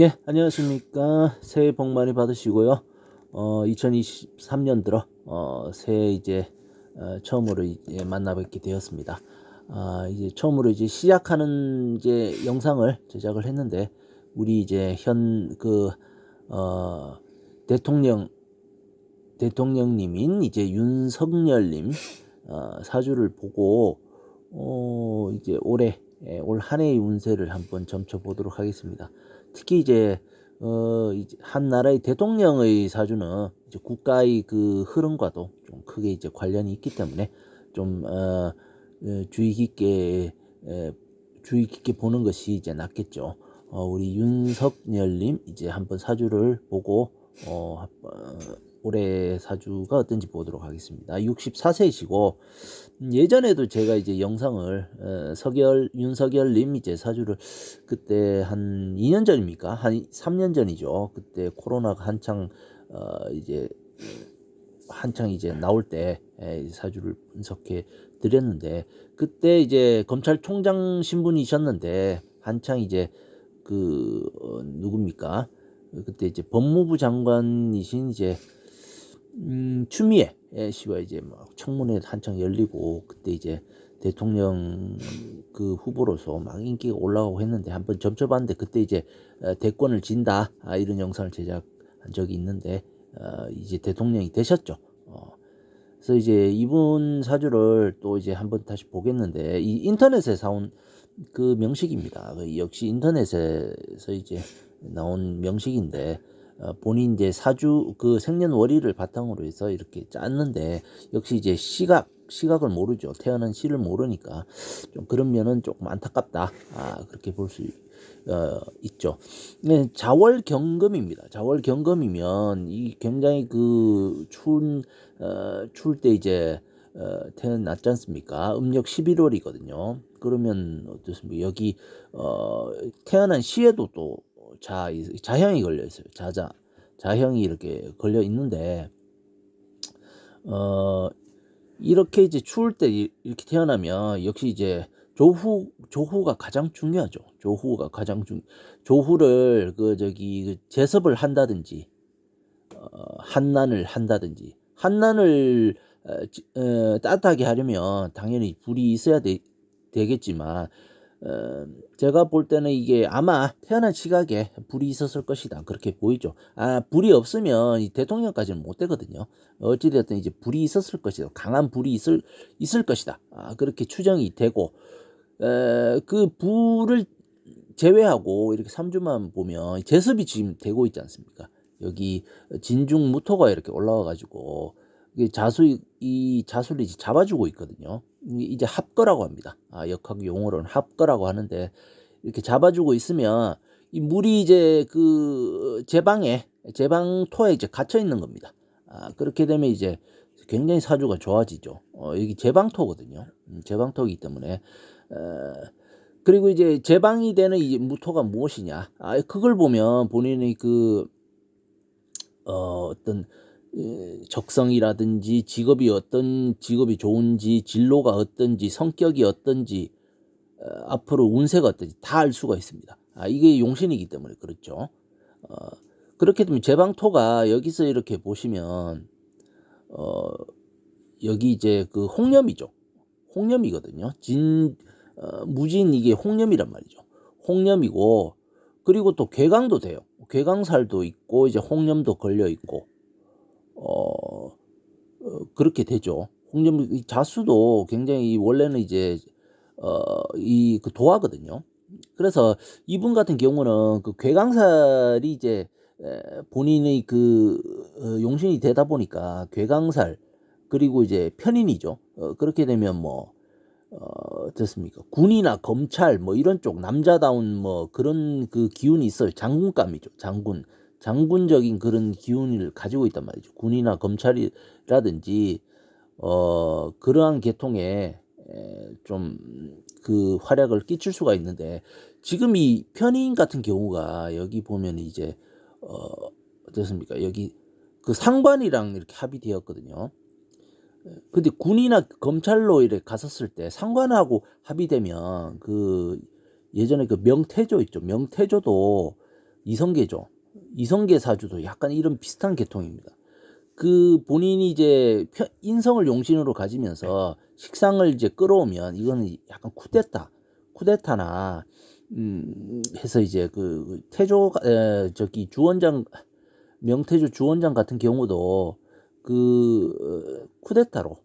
예, 안녕하십니까. 새해 복 많이 받으시고요. 2023년 들어, 새해 이제, 처음으로 이제 만나 뵙게 되었습니다. 이제 처음으로 이제 시작하는 이제 영상을 제작을 했는데, 우리 이제 어, 대통령, 대통령님인 이제 윤석열님, 사주를 보고, 이제 올 한 해의 운세를 한번 점쳐보도록 하겠습니다. 특히 이제 한 나라의 대통령의 사주는 이제 국가의 그 흐름과도 좀 크게 이제 관련이 있기 때문에 좀 주의 깊게 주의 깊게 보는 것이 이제 낫겠죠. 우리 윤석열님 이제 한번 사주를 보고 올해 사주가 어떤지 보도록 하겠습니다. 64세이시고 예전에도 제가 이제 영상을 윤석열님 이제 사주를 그때 한 2년 전입니까? 한 3년 전이죠. 그때 코로나가 한창 이제 나올 때 사주를 분석해 드렸는데 그때 이제 검찰총장 신분이셨는데 한창 이제 누굽니까? 그때 이제 법무부 장관이신 이제 추미애 씨와 이제 막 청문회 한창 열리고 그때 이제 대통령 그 후보로서 막 인기가 올라가고 했는데 한번 점쳐봤는데 그때 이제 대권을 진다 이런 영상을 제작한 적이 있는데 이제 대통령이 되셨죠. 그래서 이제 이분 사주를 또 이제 한번 다시 보겠는데 이 인터넷에 사온 그 명식입니다. 역시 인터넷에서 이제 나온 명식인데 본인 이제 사주 그 생년월일을 바탕으로 해서 이렇게 짰는데 역시 이제 시각을 모르죠. 태어난 시를 모르니까 좀 그런 면은 조금 안타깝다. 그렇게 볼 수 있죠. 네, 자월경금입니다. 자월경금이면 이 굉장히 추울 때 이제 태어났지 않습니까? 음력 11월이거든요. 그러면 어떻습니까? 여기 태어난 시에도 또 자형이 걸려 있어요. 자형이 이렇게 걸려 있는데 어 이렇게 이제 추울 때 이렇게 태어나면 역시 이제 조후가 가장 중요하죠. 조후를 제습을 한다든지 한난을 따뜻하게 하려면 당연히 불이 있어야 되겠지만 제가 볼 때는 이게 아마 태어난 시각에 불이 있었을 것이다 그렇게 보이죠. 불이 없으면 이 대통령까지는 못 되거든요. 어찌되었든 이제 불이 있었을 것이다. 강한 불이 있을 것이다. 그렇게 추정이 되고 그 불을 제외하고 이렇게 3주만 보면 제습이 지금 되고 있지 않습니까? 여기 진중무토가 이렇게 올라와 가지고 이 자수를 이제 잡아주고 있거든요. 이제 합거라고 합니다. 역학 용어로는 합거라고 하는데 이렇게 잡아주고 있으면 이 물이 이제 제방토에 이제 갇혀 있는 겁니다. 그렇게 되면 이제 굉장히 사주가 좋아지죠. 여기 제방토거든요. 제방토이기 때문에 그리고 이제 제방이 되는 이 무토가 무엇이냐? 그걸 보면 본인의 어떤 적성이라든지 어떤 직업이 좋은지 진로가 어떤지 성격이 어떤지 앞으로 운세가 어떤지 다 알 수가 있습니다. 이게 용신이기 때문에 그렇죠. 어, 그렇게 되면 제방토가 여기서 이렇게 보시면 어, 여기 이제 그 홍염이죠. 홍염이거든요. 무진 이게 홍염이란 말이죠. 홍염이고 그리고 또 괴강도 돼요. 괴강살도 있고 이제 홍염도 걸려 있고 어, 그렇게 되죠. 홍염 자수도 굉장히 원래는 이제 이 도화거든요. 그래서 이분 같은 경우는 그 괴강살이 이제 본인의 용신이 되다 보니까 괴강살 그리고 이제 편인이죠. 그렇게 되면 뭐 어떻습니까? 군이나 검찰 뭐 이런 쪽 남자다운 뭐 그런 그 기운이 있어요. 장군감이죠. 장군적인 그런 기운을 가지고 있단 말이죠. 군이나 검찰이라든지 그러한 계통에 좀 그 활약을 끼칠 수가 있는데 지금 이 편인 같은 경우가 여기 보면 이제 어 어떻습니까? 여기 그 상관이랑 이렇게 합의되었거든요. 근데 군이나 검찰로 이렇게 갔었을 때 상관하고 합의되면 예전에 그 명태조 있죠. 명태조도 이성계죠. 이성계 사주도 약간 이런 비슷한 계통입니다. 그 본인이 이제 인성을 용신으로 가지면서 식상을 이제 끌어오면 이거는 약간 쿠데타나 해서 이제 그 태조 저기 주원장 명태조 주원장 같은 경우도 그 쿠데타로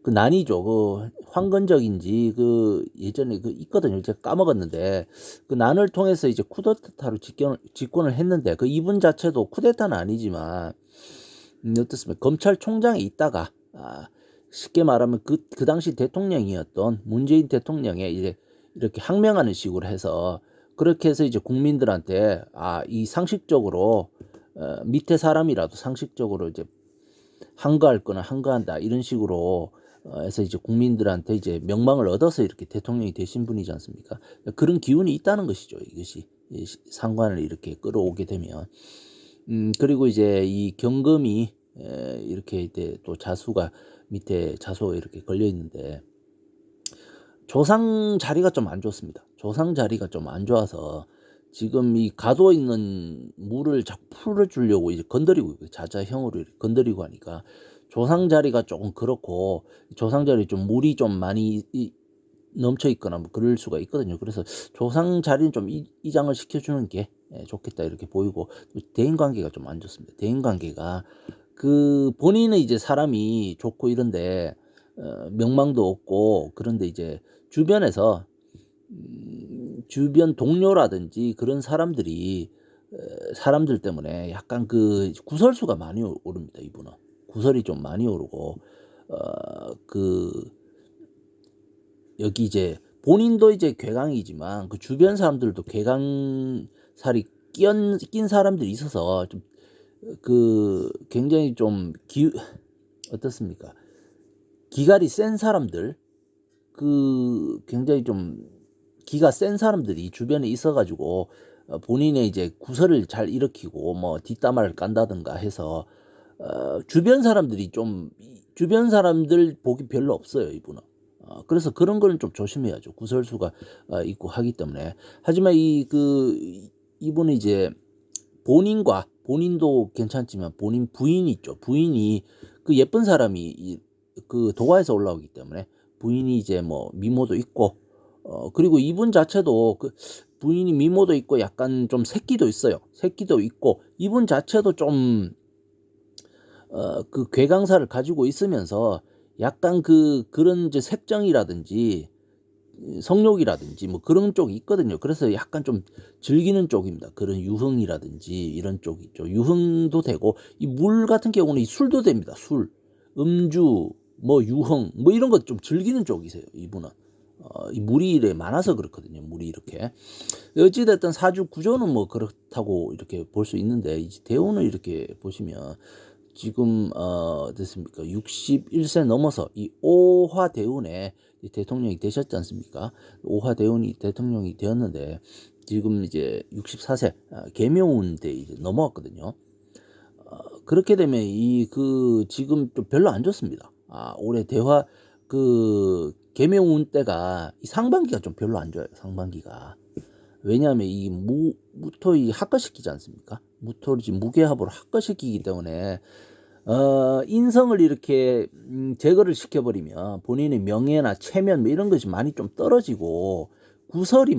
그 난이죠. 그 황건적인지 그 예전에 그 있거든요. 제가 까먹었는데 그 난을 통해서 이제 쿠데타로 집권을 했는데 그 이분 자체도 쿠데타는 아니지만 어떻습니까? 검찰총장에 있다가 쉽게 말하면 그 당시 대통령이었던 문재인 대통령의 이제 이렇게 항명하는 식으로 해서 그렇게 해서 이제 국민들한테 이 상식적으로 밑에 사람이라도 상식적으로 이제 항거할 거나 항거한다 이런 식으로 해서 이제 국민들한테 이제 명망을 얻어서 이렇게 대통령이 되신 분이지 않습니까? 그런 기운이 있다는 것이죠. 이것이 상관을 이렇게 끌어오게 되면 그리고 이제 이 경금이 이렇게 이제 또 자수가 밑에 자수가 이렇게 걸려 있는데 조상 자리가 좀 안 좋습니다. 조상 자리가 좀 안 좋아서 지금 이 가둬 있는 물을 자꾸 풀어주려고 이제 건드리고 있고 자자형으로 이렇게 건드리고 하니까 조상 자리가 조금 그렇고 조상 자리 좀 물이 좀 많이 넘쳐 있거나 뭐 그럴 수가 있거든요. 그래서 조상 자리는 좀 이장을 시켜주는 게 좋겠다 이렇게 보이고 대인 관계가 좀 안 좋습니다. 대인 관계가 그 본인은 이제 사람이 좋고 이런데 명망도 없고 그런데 이제 주변에서 주변 동료라든지 그런 사람들이 사람들 때문에 약간 그 구설수가 많이 오릅니다. 이분은 구설이 좀 많이 오르고 그 여기 이제 본인도 이제 괴강이지만 그 주변 사람들도 괴강살이 낀 사람들이 있어서 좀 그 굉장히 좀 어떻습니까? 기갈이 센 사람들 그 굉장히 좀 기가 센 사람들이 주변에 있어가지고 본인의 이제 구설을 잘 일으키고 뭐 뒷담화를 깐다든가 해서 주변 사람들이 좀 주변 사람들 복이 별로 없어요 이분은. 그래서 그런 거는 좀 조심해야죠. 구설수가 있고 하기 때문에. 하지만 이분은 이제 본인도 괜찮지만 본인 부인 있죠. 부인이 그 예쁜 사람이 그 도가에서 올라오기 때문에 부인이 이제 뭐 미모도 있고 그리고 이분 자체도 그 부인이 미모도 있고 약간 좀 새끼도 있어요. 새끼도 있고 이분 자체도 좀 그 괴강사를 가지고 있으면서 약간 그런 이제 색정이라든지 성욕이라든지 뭐 그런 쪽이 있거든요. 그래서 약간 좀 즐기는 쪽입니다. 그런 유흥이라든지 이런 쪽이 있죠. 유흥도 되고 이 물 같은 경우는 이 술도 됩니다. 술, 음주, 뭐 유흥, 뭐 이런 거 좀 즐기는 쪽이세요. 이분은. 이 물이 이래 많아서 그렇거든요. 물이 이렇게. 어찌됐든 사주 구조는 뭐 그렇다고 이렇게 볼 수 있는데 이제 대운을 이렇게 보시면 지금 됐습니까? 61세 넘어서 이 오화 대운에 대통령이 되셨지 않습니까? 오화 대운이 대통령이 되었는데 지금 이제 64세 계명운 때 이제 넘어왔거든요. 그렇게 되면 지금 좀 별로 안 좋습니다. 올해 대화 계명운 때가 이 상반기가 좀 별로 안 좋아요. 상반기가. 왜냐하면 이 무토이 합과시키지 않습니까? 무토지 무게합으로 합과시키기 때문에 인성을 이렇게 제거를 시켜버리면 본인의 명예나 체면 뭐 이런 것이 많이 좀 떨어지고 구설이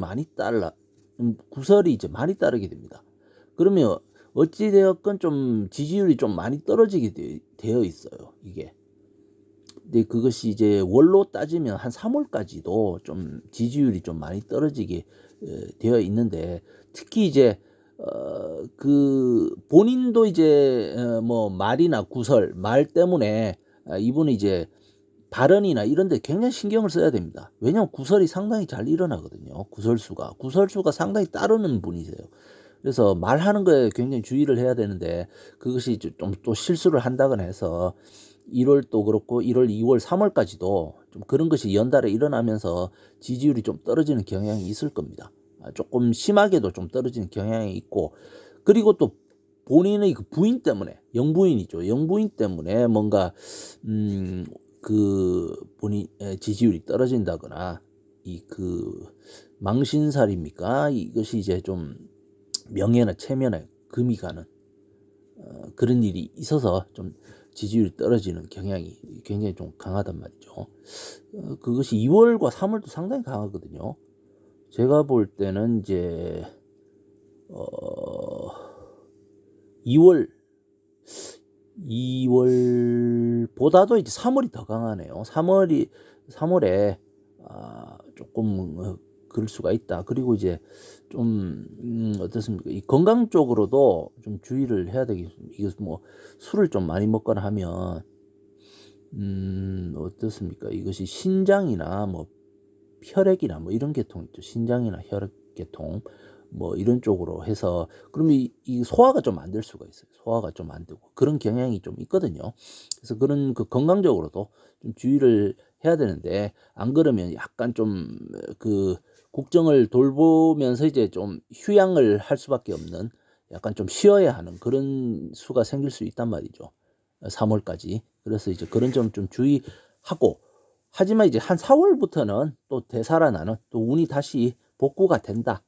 이제 많이 따르게 됩니다. 그러면 어찌되었건 좀 지지율이 좀 많이 떨어지게 되어 있어요. 이게. 근데 그것이 이제 월로 따지면 한 3월까지도 좀 지지율이 좀 많이 떨어지게 되어 있는데 특히 이제 그 본인도 이제 뭐 말이나 말 때문에 이분은 이제 발언이나 이런 데 굉장히 신경을 써야 됩니다. 왜냐하면 구설이 상당히 잘 일어나거든요. 구설수가 상당히 따르는 분이세요. 그래서 말하는 거에 굉장히 주의를 해야 되는데 그것이 좀 또 실수를 한다거나 해서 1월도 그렇고 1월, 2월, 3월까지도 좀 그런 것이 연달아 일어나면서 지지율이 좀 떨어지는 경향이 있을 겁니다. 조금 심하게도 좀 떨어지는 경향이 있고 그리고 또 본인의 그 부인 때문에 영부인이죠. 영부인 때문에 뭔가 본인 지지율이 떨어진다거나 망신살입니까? 이것이 이제 좀 명예나 체면에 금이 가는 그런 일이 있어서 좀 지지율이 떨어지는 경향이 굉장히 좀 강하단 말이죠. 그것이 2월과 3월도 상당히 강하거든요. 제가 볼 때는 이제 2월 2월보다도 이제 3월이 더 강하네요. 3월에 조금 그럴 수가 있다. 그리고 이제 좀 어떻습니까? 이 건강 쪽으로도 좀 주의를 해야 되겠습니다. 이거 뭐 술을 좀 많이 먹거나 하면 어떻습니까? 이것이 신장이나 뭐 혈액이나 뭐 이런 계통 있죠. 신장이나 혈액 계통 뭐 이런 쪽으로 해서 그러면 이 소화가 좀 안 될 수가 있어요. 소화가 좀 안 되고 그런 경향이 좀 있거든요. 그래서 그런 그 건강적으로도 좀 주의를 해야 되는데 안 그러면 약간 좀 그 국정을 돌보면서 이제 좀 휴양을 할 수밖에 없는 약간 좀 쉬어야 하는 그런 수가 생길 수 있단 말이죠. 3월까지. 그래서 이제 그런 점 좀 주의하고 하지만 이제 한 4월부터는 또 되살아나는 또 운이 다시 복구가 된다.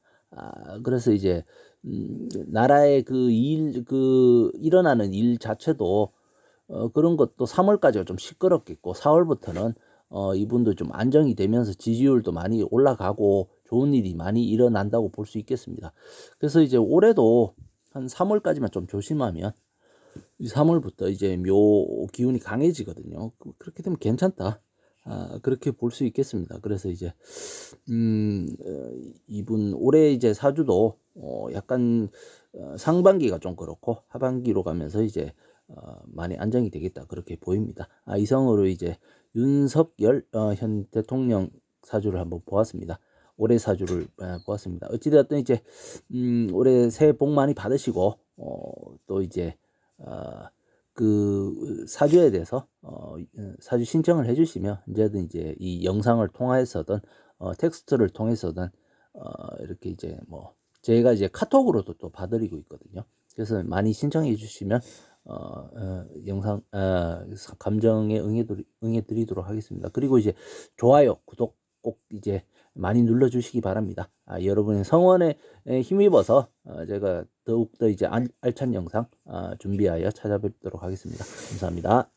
그래서 이제 나라의 일어나는 일 자체도 그런 것도 3월까지가 좀 시끄럽겠고 4월부터는 이분도 좀 안정이 되면서 지지율도 많이 올라가고 좋은 일이 많이 일어난다고 볼 수 있겠습니다. 그래서 이제 올해도 한 3월까지만 좀 조심하면 3월부터 이제 묘 기운이 강해지거든요. 그렇게 되면 괜찮다. 그렇게 볼 수 있겠습니다. 그래서 이제 이분 올해 이제 사주도 약간 상반기가 좀 그렇고 하반기로 가면서 이제 많이 안정이 되겠다 그렇게 보입니다. 이성으로 이제 윤석열 현 대통령 사주를 한번 보았습니다. 올해 사주를 보았습니다. 어찌되었든 이제 올해 새해 복 많이 받으시고 또 이제 그 사주에 대해서 사주 신청을 해주시면 언제든 이제 이 영상을 통해서든 텍스트를 통해서든 이렇게 이제 뭐 제가 이제 카톡으로도 또 봐드리고 있거든요. 그래서 많이 신청해 주시면 영상 감정에 응해 드리도록 하겠습니다. 그리고 이제 좋아요, 구독 꼭 이제 많이 눌러 주시기 바랍니다. 여러분의 성원에 힘입어서 제가 더욱더 이제 알찬 영상 준비하여 찾아뵙도록 하겠습니다. 감사합니다.